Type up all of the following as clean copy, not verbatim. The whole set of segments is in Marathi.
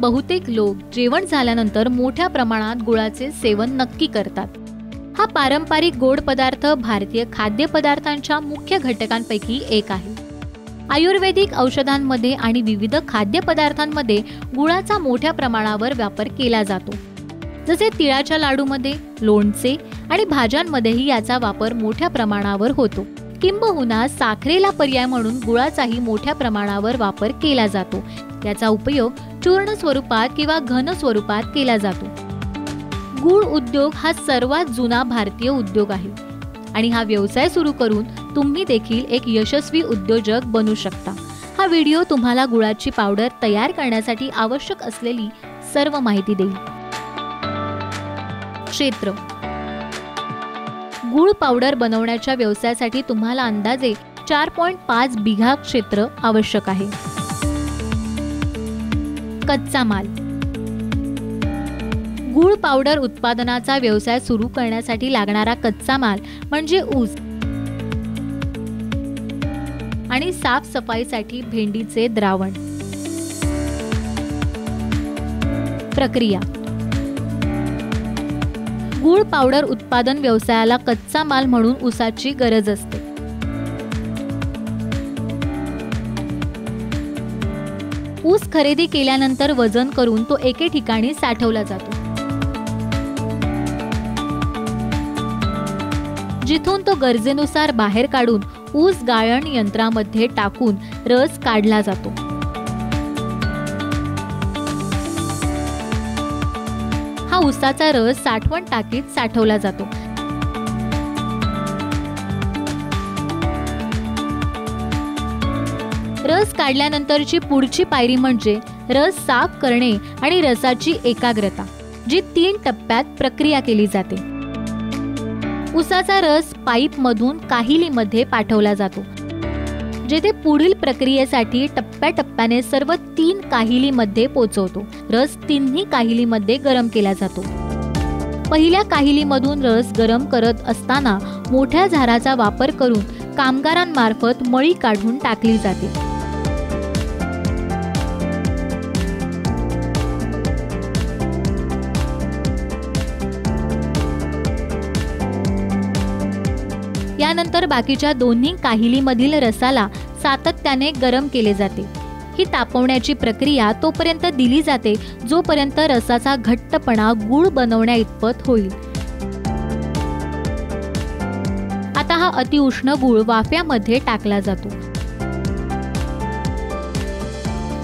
बहुतेक लोक जेवण झाल्यानंतर मोठ्या प्रमाणात गुळाचे सेवन नक्की करतात. हा पारंपरिक गोड पदार्थ भारतीय खाद्यपदार्थांच्या मुख्य घटकांपैकी एक आहे. आयुर्वेदिक औषधांमध्ये आणि विविध खाद्यपदार्थांमध्ये गुळाचा मोठ्या प्रमाणावर वापर केला जातो. जसे तिळाच्या लाडूमध्ये, लोणचे आणि भाज्यांमध्येही याचा वापर मोठ्या प्रमाणावर होतो. किंबहुना साखरेला पर्याय म्हणून गुळाचाही मोठ्या प्रमाणावर वापर केला जातो. याचा उपयोग चूर्ण स्वरूपात किंवा घन स्वरूपात केला जातो. गूळ उद्योग हा सर्वात जुना भारतीय उद्योग आहे आणि हा व्यवसाय सुरू करून तुम्ही देखील एक यशस्वी उद्योजक बनू शकता. हा व्हिडिओ तुम्हाला गुळाची पावडर तयार करण्यासाठी आवश्यक असलेली सर्व माहिती देईल. क्षेत्र. गूळ पावडर बनवण्याच्या व्यवसायासाठी तुम्हाला अंदाजे 4.5 बिघा क्षेत्र आवश्यक आहे. कच्चा माल. गूळ पावडर उत्पादनाचा व्यवसाय सुरू करण्यासाठी लागणारा कच्चा माल म्हणजे ऊस आणि साफसफाईसाठी भेंडीचे द्रावण. प्रक्रिया. गूळ पावडर उत्पादन व्यवसायाला कच्चा माल म्हणून ऊसाची गरज असते. ऊस खरेदी केल्यानंतर वजन करून तो एके ठिकाणी साठवला जातो, जिथून तो गरजेनुसार बाहेर काढून ऊस गाळण यंत्रामध्ये टाकून रस काढला जातो. हा ऊसाचा रस साठवण टाकीत साठवला जातो. रस काढल्यानंतरची पुढची पायरी म्हणजे रस साफ करणे आणि रसाची एकाग्रता, जी 3 टप्प्यात प्रक्रिया केली जाते. ऊसाचा रस पाईपमधून काहिलीमध्ये पाठवला जातो, जेथे पुढील प्रक्रियेसाठी टप्प्याटप्प्याने सर्व 3 काहिलीमध्ये पोहोचवतो. रस तिन्ही काहिलीमध्ये गरम केला जातो. पहिल्या काहिलीमधून रस गरम करत असताना मोठ्या झाराचा वापर करून कामगारांमार्फत मळी काढून टाकली जाते. यानंतर बाकीच्या दोन्ही काहिलीमधील रसाला सातत्याने गरम केले जाते. ही तापवण्याची प्रक्रिया तोपर्यंत दिली जाते जोपर्यंत रसाचा घट्टपणा गूळ बनवण्या इतपत होईल. आता हा अतिउष्ण गूळ वाफ्यामध्ये टाकला जातो.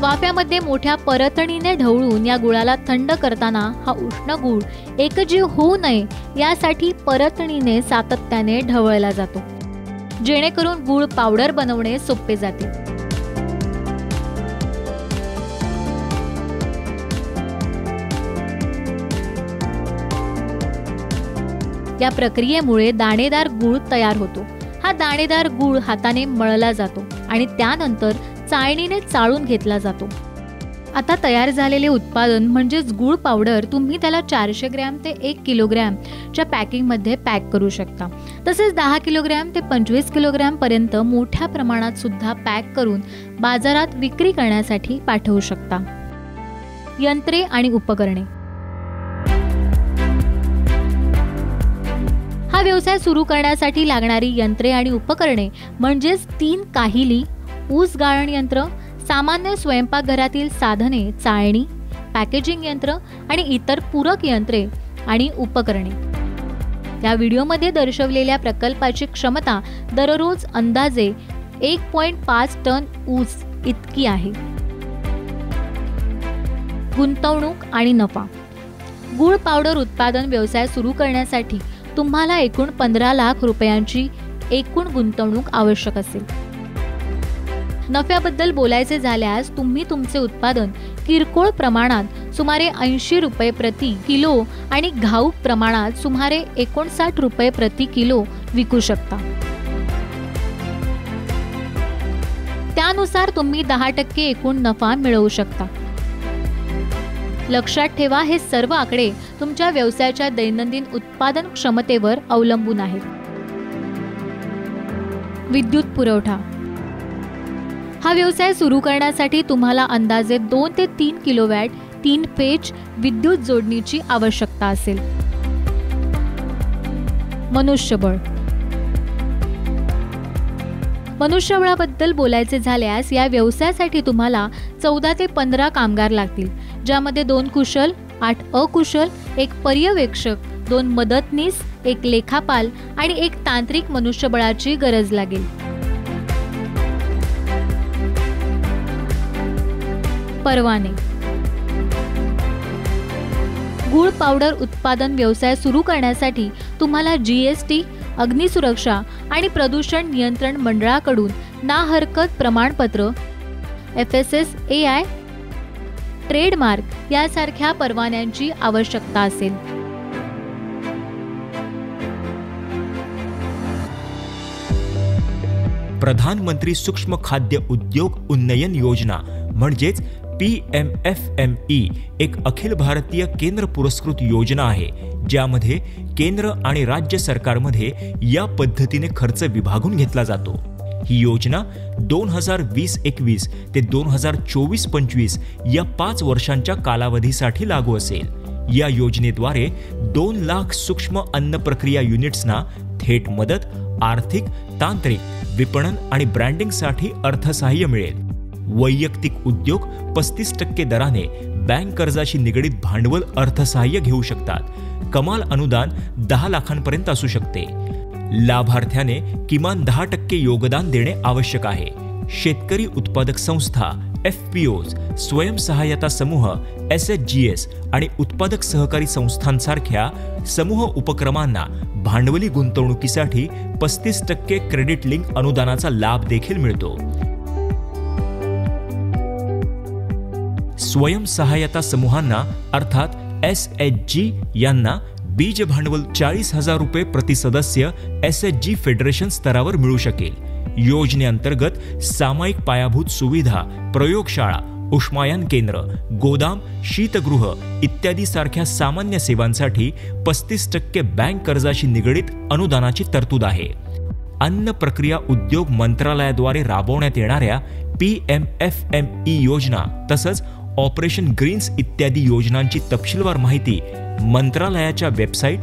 वाफ्यामध्ये मोठ्या परतणीने ढवळून या गुळाला थंड करताना हा उष्ण गूळ एकजीव होऊ नये यासाठी परतणीने सातत्याने ढवळला जातो, जेणेकरून गूळ पावडर बनवणे सोपे जाते. या प्रक्रियेमुळे दाणेदार गूळ तयार होतो. हा दाणेदार गूळ हाताने मळला जातो आणि त्यानंतर चाळणीने चाळून घेतला जातो. आता तयार झालेले उत्पादन म्हणजेच गूळ पावडर तुम्ही त्याला 400 ग्रॅम ते 1 किलोग्रॅमच्या पॅकिंगमध्ये पॅक करू शकता. तसेच 10 किलोग्रॅम ते 25 किलोग्रॅम पर्यंत मोठ्या प्रमाणात सुद्धा पॅक करून बाजारात विक्री करण्यासाठी पाठवू शकता. यंत्रे आणि उपकरणे. हा व्यवसाय सुरू करण्यासाठी लागणारी यंत्रे आणि उपकरणे म्हणजेच 3 काहिली, ऊस गाळण यंत्र, सामान्य स्वयंपाकघरातील साधने, चाळणी, पॅकेजिंग यंत्र आणि इतर पूरक यंत्रे आणि उपकरणे. या व्हिडिओमध्ये दर्शवलेल्या प्रकल्पाची क्षमता दररोज अंदाजे 1.5 टन ऊस इतकी आहे. गुंतवणूक आणि नफा. गूळ पावडर उत्पादन व्यवसाय सुरू करण्यासाठी तुम्हाला एकूण 15 लाख रुपयांची एकूण गुंतवणूक आवश्यक असेल. नफ्याबद्दल बोलायचे झाल्यास तुम्ही तुमचे उत्पादन किरकोळ प्रमाणात सुमारे 80 रुपये प्रति किलो आणि घाऊक प्रमाणात सुमारे 59 रुपये प्रति किलो विकू शकता. त्यानुसार तुम्ही 10% एकूण नफा मिळवू शकता. लक्षात ठेवा, हे सर्व आकडे तुमच्या व्यवसायाच्या दैनंदिन उत्पादन क्षमतेवर अवलंबून आहेत. विद्युत पुरवठा. हा व्यवसाय सुरू करण्यासाठी तुम्हाला अंदाजे 2 ते 3 किलोवॅट 3 पेच विद्युत जोडणीची आवश्यकता असेल. मनुष्यबळ. मनुष्यबळाबद्दल बोलायचे झाल्यास या व्यवसायासाठी तुम्हाला 14 ते 15 कामगार लागतील, ज्यामध्ये 2 कुशल, 8 अकुशल, 1 पर्यवेक्षक, 2 मदतनीस, 1 लेखापाल आणि 1 तांत्रिक मनुष्यबळाची गरज लागेल. परवाने. गूळ पावडर उत्पादन व्यवसाय सुरू करण्यासाठी तुम्हाला GST, अग्निसुरक्षा आणि प्रदूषण नियंत्रण मंडळाकडून ना हरकत प्रमाणपत्र, FSSAI, ट्रेडमार्क यासारख्या परवान्यांची आवश्यकता असेल. प्रधानमंत्री सूक्ष्म खाद्य उद्योग उन्नयन योजना म्हणजेच PMFME एक अखिल भारतीय केंद्र पुरस्कृत योजना आहे, ज्यामध्ये केंद्र आणि राज्य सरकारमध्ये या पद्धतीने खर्च विभागून घेतला जातो. ही योजना 2020-21 ते 2024-25 या 5 वर्षांच्या कालावधीसाठी लागू असेल. या योजनेद्वारे 2 लाख सूक्ष्म अन्न प्रक्रिया युनिट्सना थेट मदत, आर्थिक, तांत्रिक, विपणन आणि ब्रँडिंगसाठी अर्थसहाय्य मिळेल. वैयक्तिक उद्योग 35% दराने बँक कर्जाशी निगडीत भांडवल अर्थसहाय्य घेऊ शकतात. कमाल अनुदान 10 लाखांपर्यंत असू शकते. लाभार्थ्याने किमान 10% योगदान देणे आवश्यक आहे. शेतकरी उत्पादक संस्था, FPOs, स्वयंसहाय्यता समूह, SHGS आणि उत्पादक सहकारी संस्थांसारख्या समूह उपक्रमांना भांडवली गुंतवणुकीसाठी 35% क्रेडिट लिंक अनुदानाचा लाभ देखील मिळतो. स्वयंसहाय्यता समूहांना अर्थात SHG यांना बीज भांडवल 40,000 रुपये प्रति सदस्य SHG फेडरेशन स्तरावर मिळू शकेल. योजनेअंतर्गत सामायिक पायाभूत सुविधा, प्रयोगशाळा, उष्मायन केंद्र, गोदाम, शीतगृह इत्यादी सारख्या सामान्य सेवांसाठी 35% बँक कर्जाशी निगडीत अनुदानाची तरतूद आहे. अन्न प्रक्रिया उद्योग मंत्रालयाद्वारे राबवण्यात येणाऱ्या PMFME योजना तसंच ऑपरेशन ग्रीन्स इत्यादी योजनांची तपशीलवार माहिती मंत्रालयाच्या वेबसाईट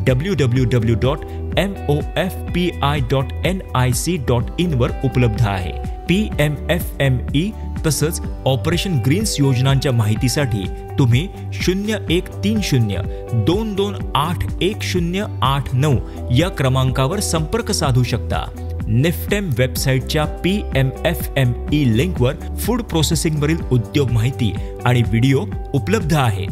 www.mofpi.nic.in वर उपलब्ध आहे. PMFME तसंच ऑपरेशन ग्रीन्स योजनांच्या माहितीसाठी तुम्ही 0130-228-1089 या क्रमांकावर संपर्क साधू शकता. निफ्टेम वेबसाईटच्या PMFME लिंकवर फूड प्रोसेसिंगवरील उद्योग माहिती आणि व्हिडिओ उपलब्ध आहेत.